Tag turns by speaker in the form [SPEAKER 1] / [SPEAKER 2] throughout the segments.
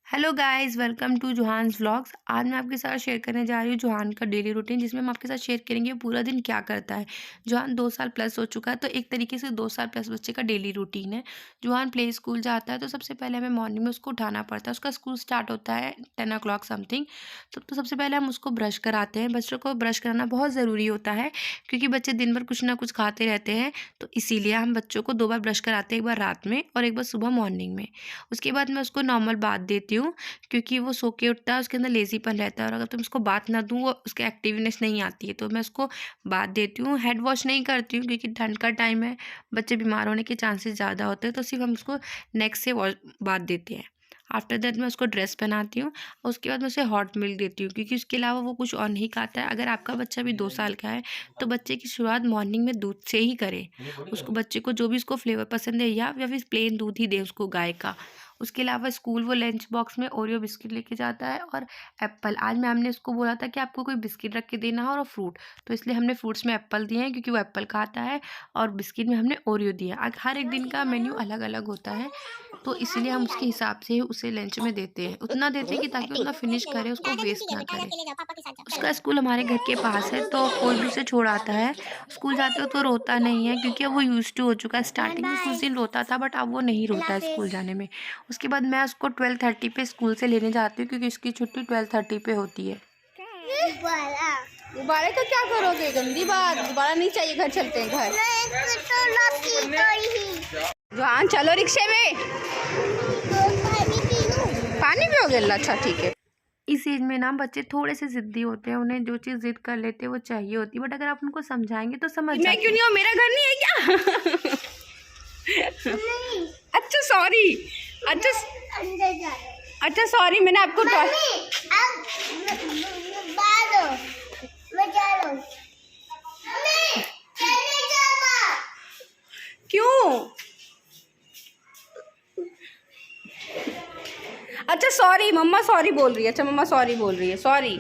[SPEAKER 1] Hello guys, welcome to Johan's vlogs. आज मैं आपके साथ शेयर करने जा रही हूँ जोहान का डेली रूटीन, जिसमें हम आपके साथ शेयर करेंगे पूरा दिन क्या करता है। जोहान 2 साल प्लस हो चुका है, तो एक तरीके से 2 साल प्लस बच्चे का डेली रूटीन है। जोहान प्ले स्कूल जाता है, तो सबसे पहले हमें मॉर्निंग में उसको उठाना पड़ता है। उसका स्कूल स्टार्ट होता है 10 o'clock समथिंग। तो सबसे पहले हम उसको ब्रश कराते हैं। बच्चों को ब्रश कराना बहुत ज़रूरी होता है, क्योंकि बच्चे दिन भर कुछ ना कुछ खाते रहते हैं। तो इसीलिए हम बच्चों को 2 बार ब्रश कराते हैं, एक बार रात में और एक बार सुबह मॉर्निंग में। उसके बाद मैं उसको नॉर्मल बाथ देती हूँ, क्योंकि वो सो के उठता है, उसके अंदर लेज़ीपन रहता है और अगर तुम उसको बात ना दूँ, वो उसके एक्टिवनेस नहीं आती है। तो मैं उसको बात देती हूँ। हेड वॉश नहीं करती हूँ, क्योंकि ठंड का टाइम है, बच्चे बीमार होने के चांसेस ज़्यादा होते हैं, तो सिर्फ हम उसको नेक से वॉश बात देते हैं। आफ्टर दैट मैं उसको ड्रेस पहनाती हूँ और उसके बाद मैं उसे हॉट मिल्क देती हूँ, क्योंकि उसके अलावा वो कुछ और नहीं खाता है। अगर आपका बच्चा भी 2 साल का है, तो बच्चे की शुरुआत मॉर्निंग में दूध से ही करें। उसको बच्चे को जो भी उसको फ्लेवर पसंद है, या फिर प्लेन दूध ही दें उसको गाय का। उसके अलावा स्कूल वो लंच बॉक्स में ओरियो बिस्किट लेके जाता है और एप्पल। आज मैम ने उसको बोला था कि आपको कोई बिस्किट रख के देना है और फ्रूट, तो इसलिए हमने फ्रूट्स में एप्पल दिए हैं, क्योंकि वो एप्पल खाता है, और बिस्किट में हमने ओरियो दिया। हर एक दिन का मेन्यू अलग अलग होता है, तो इसलिए हम उसके हिसाब से उसे लंच में देते हैं। उतना देते हैं कि ताकि उतना फिनिश करे, उसको वेस्ट ना करे। उसका स्कूल हमारे घर के पास है, तो कोई भी उसे छोड़ आता है। स्कूल जाते हो तो रोता नहीं है, क्योंकि अब वो यूज्ड टू हो चुका है। स्टार्टिंग में कुछ दिन रोता था, बट अब वो नहीं रोता है स्कूल जाने में। उसके बाद मैं उसको 12:30 पे स्कूल से लेने जाती हूँ, क्योंकि उसकी छुट्टी 12:30 पे होती है।
[SPEAKER 2] गुब्बारे का क्या करोगे? गंदी बात, गुब्बारा नहीं चाहिए। घर चलते हैं घर। जवान चलो रिक्शे में। पानी पियोगे? अच्छा ठीक है।
[SPEAKER 1] इस एज में ना बच्चे थोड़े से ज़िद्दी होते हैं, उन्हें जो चीज़ ज़िद कर लेते हैं वो चाहिए होती है, बट अगर आप उनको समझाएंगे तो समझ
[SPEAKER 2] मैं क्यों
[SPEAKER 1] जाते
[SPEAKER 2] नहीं
[SPEAKER 1] हैं।
[SPEAKER 2] हूँ? मेरा घर नहीं है क्या? अच्छा सॉरी। अच्छा अच्छा सॉरी, मैंने आपको क्यों? अच्छा सॉरी मम्मा, सॉरी बोल रही है। अच्छा मम्मा सॉरी बोल रही है, सॉरी।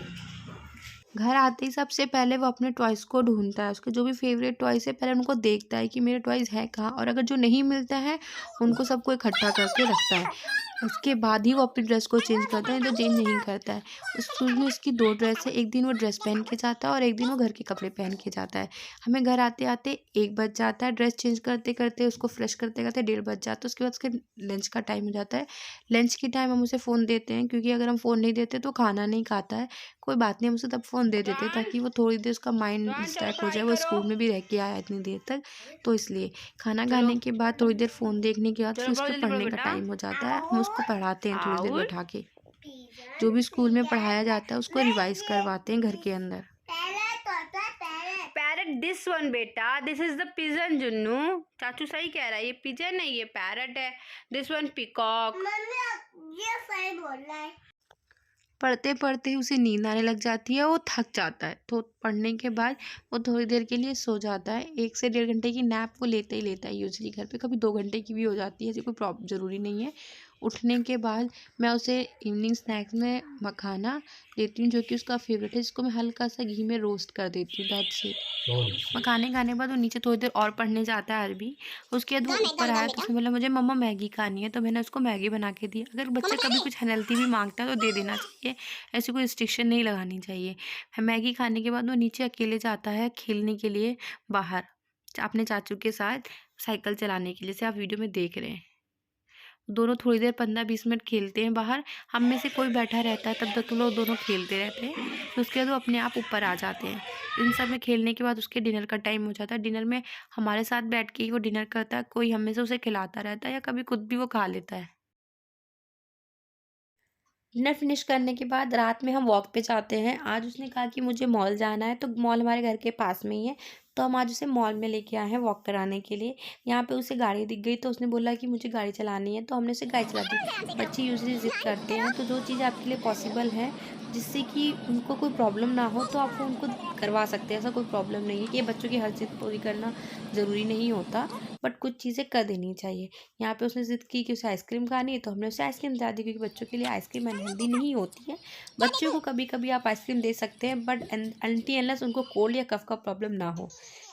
[SPEAKER 1] घर आते ही सबसे पहले वो अपने टॉयज़ को ढूंढता है। उसके जो भी फेवरेट टॉयज़ है, पहले उनको देखता है कि मेरे टॉयज़ है कहाँ, और अगर जो नहीं मिलता है उनको सबको इकट्ठा करके रखता है। उसके बाद ही वो अपनी ड्रेस को चेंज करता है, नहीं तो चेंज नहीं करता है। उस स्कूल में उसकी 2 ड्रेस है, एक दिन वो ड्रेस पहन के जाता है और एक दिन वो घर के कपड़े पहन के जाता है। हमें घर आते आते 1 बज जाता है, ड्रेस चेंज करते करते, उसको फ्रेश करते करते 1:30 बज जाता है। उसके बाद उसके लंच का टाइम हो जाता है। लंच के टाइम हम उसे फ़ोन देते हैं, क्योंकि अगर हम फ़ोन नहीं देते तो खाना नहीं खाता है। कोई बात नहीं, हम उसे तब फ़ोन दे देते हैं, ताकि वो थोड़ी देर उसका माइंड
[SPEAKER 2] चलो
[SPEAKER 1] डिस्ट्रैक्ट हो
[SPEAKER 2] पढ़ाई
[SPEAKER 1] जाए। वो
[SPEAKER 2] करो।
[SPEAKER 1] स्कूल में भी रह के आया इतनी देर तक, तो इसलिए खाना
[SPEAKER 2] चलो
[SPEAKER 1] खाने के बाद थोड़ी देर फ़ोन देखने के बाद
[SPEAKER 2] चलो
[SPEAKER 1] फिर
[SPEAKER 2] पढ़ो,
[SPEAKER 1] उसके
[SPEAKER 2] जल्दी पढ़ो
[SPEAKER 1] पढ़ने का
[SPEAKER 2] बेटा।
[SPEAKER 1] टाइम हो जाता है। हम उसको पढ़ाते हैं थोड़ी देर
[SPEAKER 2] आउल
[SPEAKER 1] बैठा के। जो भी स्कूल में पढ़ाया जाता है उसको रिवाइज़ करवाते हैं घर के अंदर।
[SPEAKER 2] पैरट दिस वन बेटा, this is the pigeon Junnu. चाचू सही कह रहा है, ये पिजन है, ये पैरट है। This one peacock.
[SPEAKER 3] ये सही बोल रहा है।
[SPEAKER 1] पढ़ते पढ़ते ही उसे नींद आने लग जाती है, वो थक जाता है, तो पढ़ने के बाद वो थोड़ी देर के लिए सो जाता है। 1 से 1.5 घंटे की नैप वो लेता ही लेता है यूजली घर पे। कभी 2 घंटे की भी हो जाती है, ऐसी कोई प्रॉब्लम ज़रूरी नहीं है। उठने के बाद मैं उसे इवनिंग स्नैक्स में मखाना देती हूँ, जो कि उसका फेवरेट है, जिसको मैं हल्का सा घी में रोस्ट कर देती हूँ। That's it. मखाने खाने के बाद वो नीचे थोड़ी देर और पढ़ने जाता है अरबी। उसके बाद वो ऊपर आया, तो उसने बोला मुझे मम्मा मैगी खानी है, तो मैंने उसको मैगी बना के दी। अगर बच्चा कभी कुछ अनहेल्दी भी मांगता है तो दे देना चाहिए, ऐसी कोई रिस्ट्रिक्शन नहीं लगानी चाहिए। मैगी खाने के बाद वो नीचे अकेले जाता है खेलने के लिए बाहर, अपने चाचू के साथ साइकिल चलाने के लिए, जैसे आप वीडियो में देख रहे हैं। दोनों थोड़ी देर 15-20 मिनट खेलते हैं बाहर। हम में से कोई बैठा रहता है, तब तक तो लोग दोनों खेलते रहते हैं। फिर उसके बाद वो अपने आप ऊपर आ जाते हैं। इन सब में खेलने के बाद उसके डिनर का टाइम हो जाता है। डिनर में हमारे साथ बैठ के ही वो डिनर करता है, कोई हम में से उसे खिलाता रहता है, या कभी खुद भी वो खा लेता है। डिनर फिनिश करने के बाद रात में हम वॉक पे जाते हैं। आज उसने कहा कि मुझे मॉल जाना है, तो मॉल हमारे घर के पास में ही है, तो हम आज उसे मॉल में लेके आए हैं वॉक कराने के लिए। यहाँ पे उसे गाड़ी दिख गई, तो उसने बोला कि मुझे गाड़ी चलानी है, तो हमने उसे गाड़ी चला दी। बच्चे यूजुअली ज़िद करते हैं, तो जो चीज़ आपके लिए पॉसिबल है, जिससे कि उनको कोई प्रॉब्लम ना हो, तो आप वो उनको करवा सकते हैं। ऐसा कोई प्रॉब्लम नहीं है कि ये बच्चों की हर ज़िद पूरी करना ज़रूरी नहीं होता, बट कुछ चीज़ें कर देनी चाहिए। यहाँ पे उसने ज़िद की कि उसे आइसक्रीम खानी है, तो हमने उसे आइसक्रीम दिला दी, क्योंकि बच्चों के लिए आइसक्रीम अनहेल्दी नहीं होती है। बच्चों को कभी कभी आप आइसक्रीम दे सकते हैं, बट अनटिल अनलेस उनको कोल्ड या कफ का प्रॉब्लम ना हो।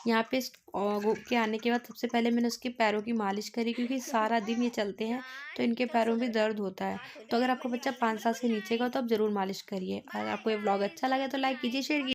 [SPEAKER 1] यहाँ पे घूम के आने के बाद सबसे पहले मैंने उसके पैरों की मालिश करी, क्योंकि सारा दिन ये चलते हैं तो इनके पैरों में दर्द होता है। तो अगर आपका बच्चा 5 साल से नीचे का हो तो आप ज़रूर मालिश करिए। अगर आपको ये व्लॉग अच्छा लगे तो लाइक कीजिए, शेयर कीजिए।